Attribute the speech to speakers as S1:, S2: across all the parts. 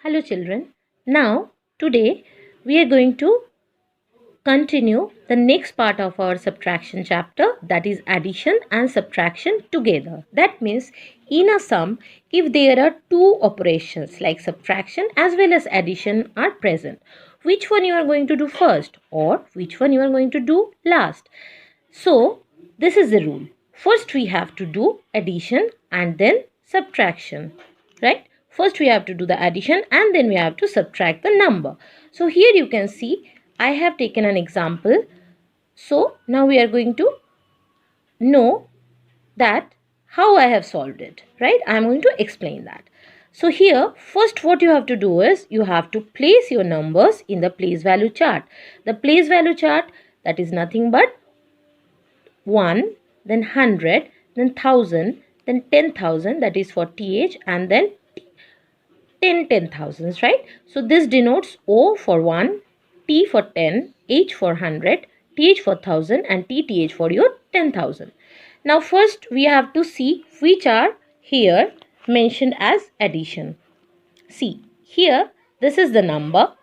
S1: Hello children. Now today we are going to continue the next part of our subtraction chapter, that is addition and subtraction together. That means in a sum, if there are two operations like subtraction as well as addition are present, which one you are going to do first or which one you are going to do last. So this is the rule. First we have to do addition and then subtraction, right? First we have to do the addition and then we have to subtract the number. So here you can see I have taken an example. So now we are going to know that how I have solved it, right? I am going to explain that. So here first what you have to do is you have to place your numbers in the place value chart. The place value chart, that is nothing but 1, then 100, then 1000, then 10,000, that is for TH, and then 10,000s, right? So this denotes O for 1, T for 10, H for 100, TH for 1000, and TTH for your 10,000. Now first we have to see which are here mentioned as addition. See, here this is the number.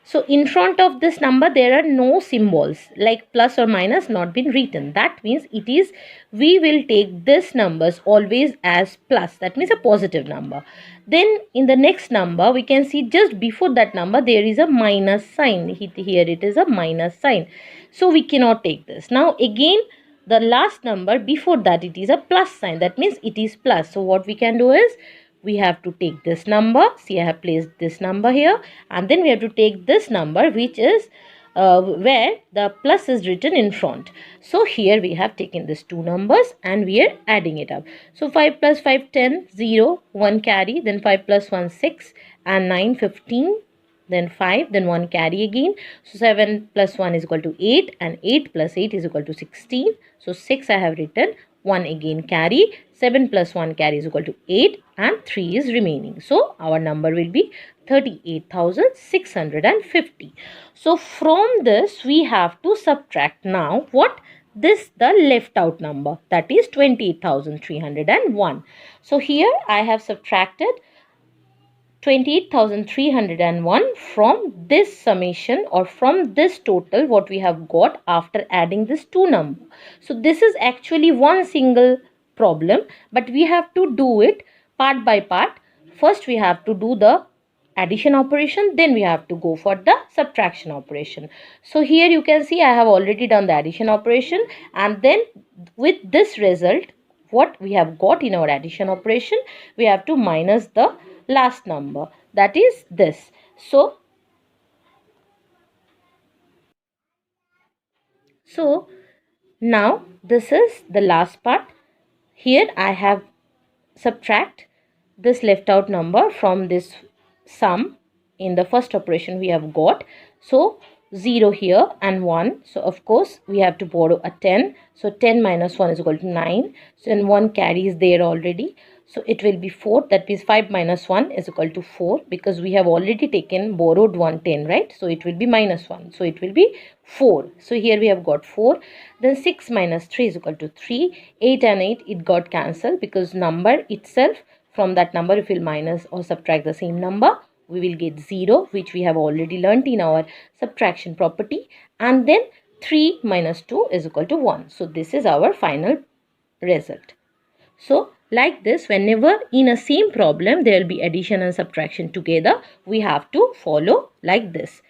S1: So in front of this number there are no symbols like plus or minus not been written. That means we will take this numbers always as plus. That means a positive number. Then in the next number we can see just before that number there is a minus sign. Here it is a minus sign. So we cannot take this. Now again the last number before that it is a plus sign. That means it is plus. So what we can do is we have to take this number. See, I have placed this number here, and then we have to take this number which is where the plus is written in front. So here we have taken these two numbers and we are adding it up. So 5 plus 5 10, 0, 1 carry, then 5 plus 1 6, and 9 15, then 5, then 1 carry again. So 7 plus 1 is equal to 8, and 8 plus 8 is equal to 16. So 6 I have written, 1 again carry, 7 plus 1 carry is equal to 8, and 3 is remaining. So our number will be 38,650. So from this we have to subtract now what? This the left out number, that is 28,301. So here I have subtracted 28,301 from this summation or from this total what we have got after adding this two number. So this is actually one single problem, but we have to do it part by part. First we have to do the addition operation, then we have to go for the subtraction operation. So here you can see I have already done the addition operation, and then with this result what we have got in our addition operation, we have to minus the last number, that is this. So now this is the last part. Here I have subtract this left out number from this sum in the first operation we have got. So 0 here and 1. So of course we have to borrow a 10. So 10 minus 1 is equal to 9. So then 1 carry is there already. So it will be 4. That means 5 minus 1 is equal to 4, because we have already borrowed 1 10, right? So it will be minus 1. So it will be 4. So here we have got 4. Then 6 minus 3 is equal to 3. 8 and 8 it got cancelled, because number itself, from that number if we minus or subtract the same number, we will get 0, which we have already learnt in our subtraction property. And then 3 minus 2 is equal to 1. So this is our final result. So like this, whenever in a same problem there will be addition and subtraction together, we have to follow like this.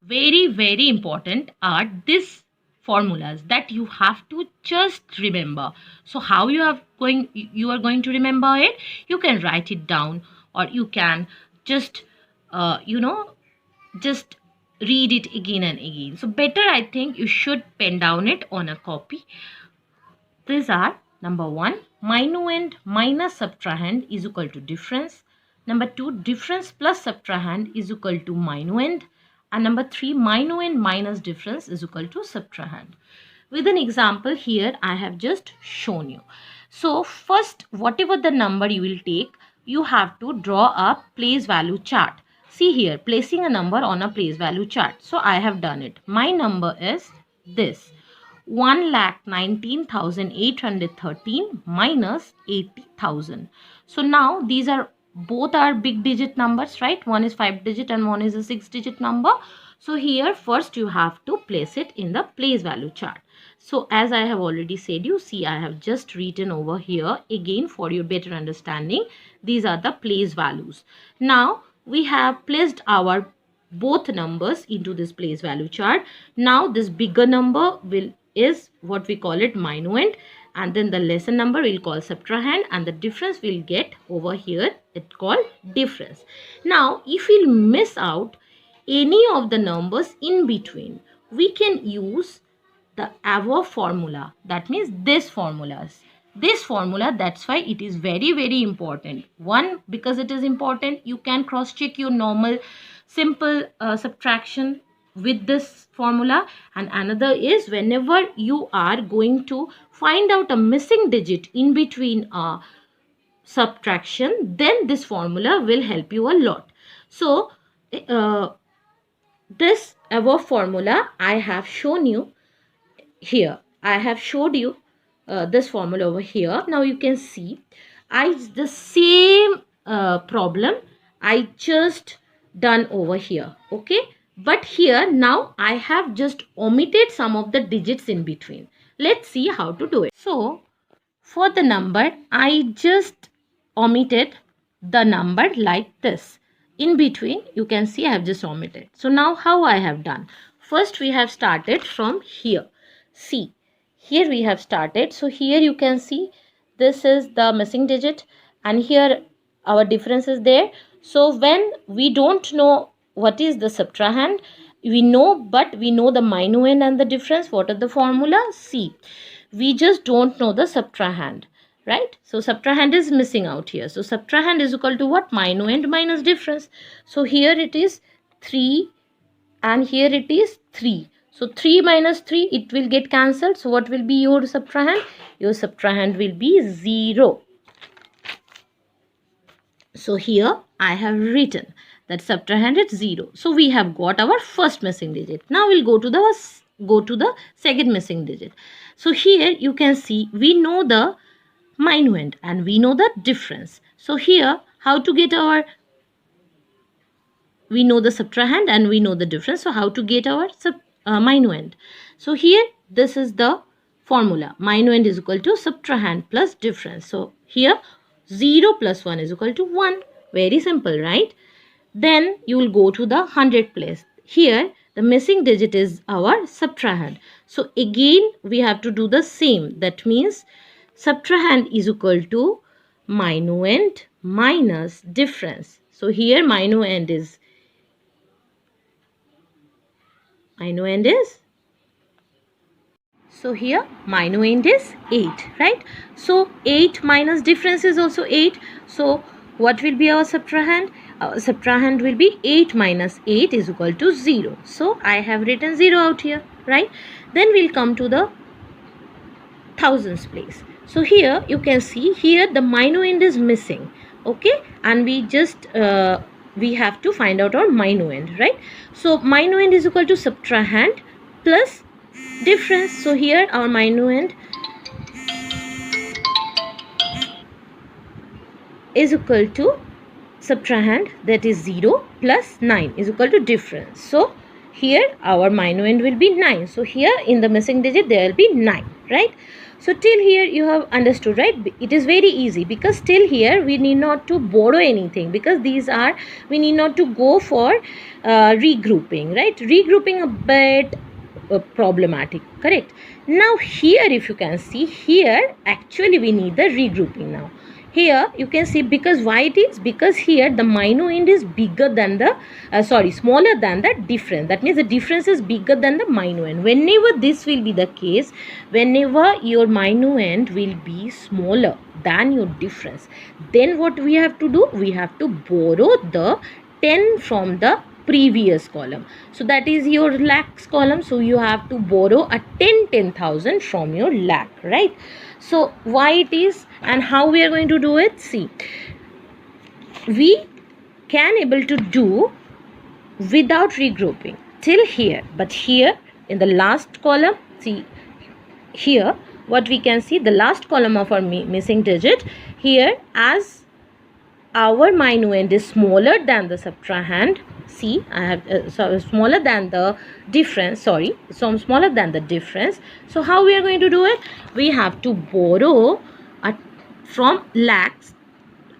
S1: Very, very important are these formulas that you have to just remember. So how you are going to remember it? You can write it down, or you can just just read it again and again. So better, I think you should pen down it on a copy. These are: number 1, minuend minus subtrahend is equal to difference. Number 2, difference plus subtrahend is equal to minuend. And number 3, minuend minus difference is equal to subtrahend. With an example here I have just shown you. So first, whatever the number you will take, you have to draw a place value chart. See here, placing a number on a place value chart. So I have done it. My number is this: 1,19,813 minus 80,000. So now these are both are big digit numbers, right? One is 5 digit and one is a 6 digit number. So here first you have to place it in the place value chart. So as I have already said, you see I have just written over here again for your better understanding. These are the place values. Now we have placed our both numbers into this place value chart. Now this bigger number is what we call it minuend, and then the lesser number we'll call subtrahend, and the difference we'll get over here, it's called difference. Now if we'll miss out any of the numbers in between, we can use the above formula. That means this formula, that's why it is very, very important. One, because it is important, you can cross check your normal simple subtraction with this formula, and another is whenever you are going to find out a missing digit in between a subtraction, then this formula will help you a lot. So this above formula I have shown you here. I have showed you this formula over here. Now you can see the same problem I just done over here, okay? But here now I have just omitted some of the digits in between. Let's see how to do it. So for the number, I just omitted the number like this. In between, you can see I have just omitted. So now how I have done? First we have started from here. See, here we have started. So here you can see this is the missing digit, and here our difference is there. So when we don't know what is the subtrahend, we know, but we know the minuend and the difference. What are the formula? See, we just don't know the subtrahend, right? So subtrahend is missing out here. So subtrahend is equal to what? Minuend minus difference. So here it is 3 and here it is 3. So 3 minus 3, it will get cancelled. So what will be your subtrahend? Your subtrahend will be 0. So here I have written that subtrahend is 0. So we have got our first missing digit. Now we'll go to the second missing digit. So here you can see we know the minuend and we know the difference. So here how to get we know the subtrahend and we know the difference. So how to get our minuend? So here this is the formula. Minuend is equal to subtrahend plus difference. So here 0 plus 1 is equal to 1. Very simple, right? Then you will go to the 100 place. Here the missing digit is our subtrahend. So again we have to do the same. That means subtrahend is equal to minuend minus difference. So here minuend is so here minuend is 8, right? So 8 minus difference is also 8. So what will be our subtrahend? Our subtrahend will be 8 minus 8 is equal to 0. So I have written 0 out here, right? Then we'll come to the thousands place. So here you can see here the minuend is missing, okay? And we just we have to find out our minuend, right? So minuend is equal to subtrahend plus difference. So here our minuend is equal to subtrahend, that is 0 plus 9 is equal to difference. So here our minuend will be 9. So here in the missing digit there will be 9, right? So till here you have understood, right? It is very easy because till here we need not to borrow anything, because we need not to go for regrouping, right? Regrouping a bit problematic, correct? Now here if you can see, here actually we need the regrouping now. Here you can see, because why it is? Because here the minuend is bigger than the smaller than the difference. That means the difference is bigger than the minuend. Whenever this will be the case, whenever your minuend will be smaller than your difference, then what we have to do? We have to borrow the 10 from the previous column. So that is your lakhs column. So you have to borrow a 10,000 from your lakh, right? So why it is and how we are going to do it? See, we can able to do without regrouping till here, but here in the last column, see here what we can see, the last column of our missing digit, here as our minuend is smaller than the subtrahend, see I have smaller than the difference, sorry, so smaller than the difference. So how we are going to do it? We have to borrow from lakhs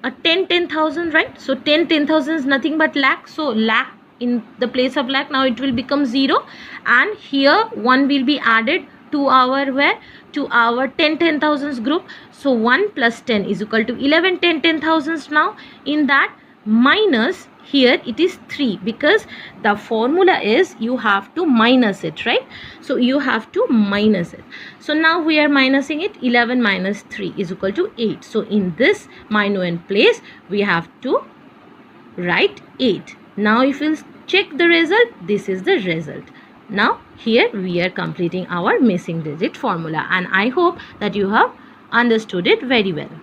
S1: a 10,000, right? So 10,000 is nothing but lakh, so lakh in the place of lakh, now it will become 0, and here 1 will be added to our where, to our 10,000s group. So 1 plus 10 is equal to 11 10,000s. Now in that minus, here it is 3, because the formula is you have to minus it, right? So you have to minus it. So now we are minusing it. 11 minus 3 is equal to 8. So in this minuend place we have to write 8. Now if you check the result, this is the result. Now here we are completing our missing digit formula, and I hope that you have understood it very well.